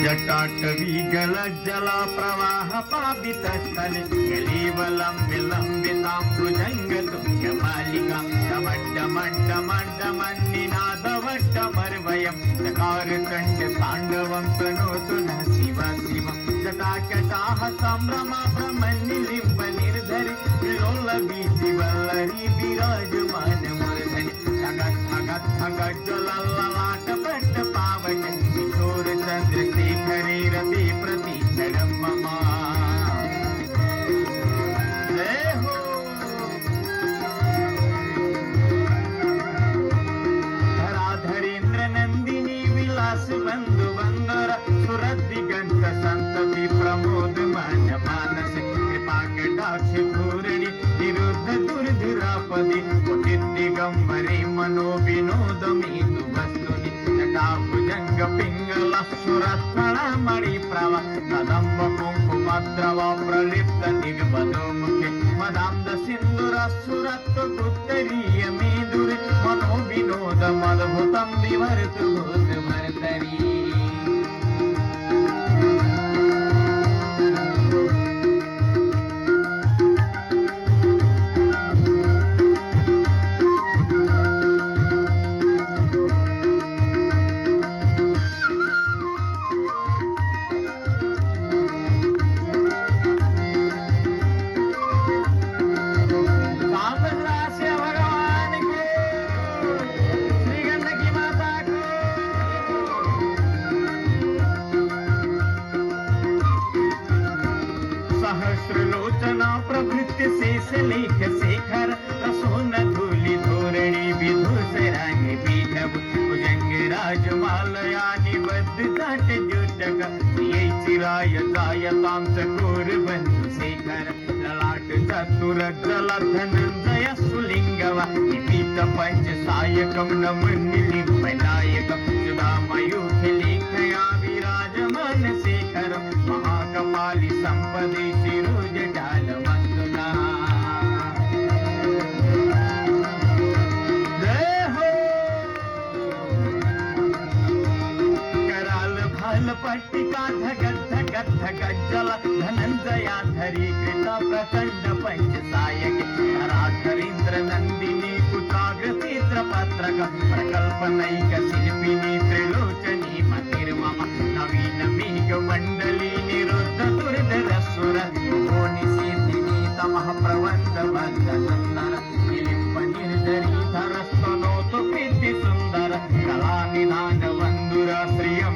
जटाटवी गलज्जला प्रवाह पापित स्थले गलीवलंबितां भुजङ्गतुङ्गमालिका डमड्डमड्डमड्डमन्निनादवड्डमर्वयं चकारकण्डताण्डवं तनोतु नः शिव शिवं जटाकटाः सम्भ्रमा भ्रमन्निलिम्ब निर्धरि विलोलभीतिवल्लरी विराजमानमूर्धनि ठगत् ठगत् ठगत् ज्वलल्ललाटपट्ट पावक किशोर चन्द्रशेखरे रति प्रतीक्षणं मम जय हो धराधरेन्द्र नंदिनी विलास बंधु बंदर सुरदिगंत संतति प्रमोद मान मानस कृपा कटाक्ष धूरणी निरुद्ध दुर्धुरापदी दिगंबरे मनो विनोदमीतु वस्तुनि जटाभुजंग पिंगल सुरत्नमणि प्रवा कदंब कुंकुमद्रव प्रलिप्त दिग्बधो मुखे मदांध सिंदूर सुरत्व उत्तरीय मेदुरि मनो विनोद मद्भुतं विवर्तु भूत भर्तरी सहस्रलोचना प्रभृत्य शेष लेख शेखर प्रसून धूलि धोरणी विधूसरांग पीठव भुजंग राजमालया निबद्ध जाट जुटक ये चिराय जायतां चकोर बंधु शेखर ललाट चतुर जल धनंजय सुलिंगव निपीत पंच सायकं नमनिलिं नायकं सुधामयूख लेखया विराजमान शेखर महाकपाली संपदे शिरोज डाल वंदना जय हो कराल भाल पट्टिका धगत धगत धगत जल धनंजया धरी कृत प्रचंड पंच सायक धराधरेन्द्र नंदिनी कुचाग्र चित्रपत्रक प्रकल्पनैक शिल्पिनी त्रिलोचनी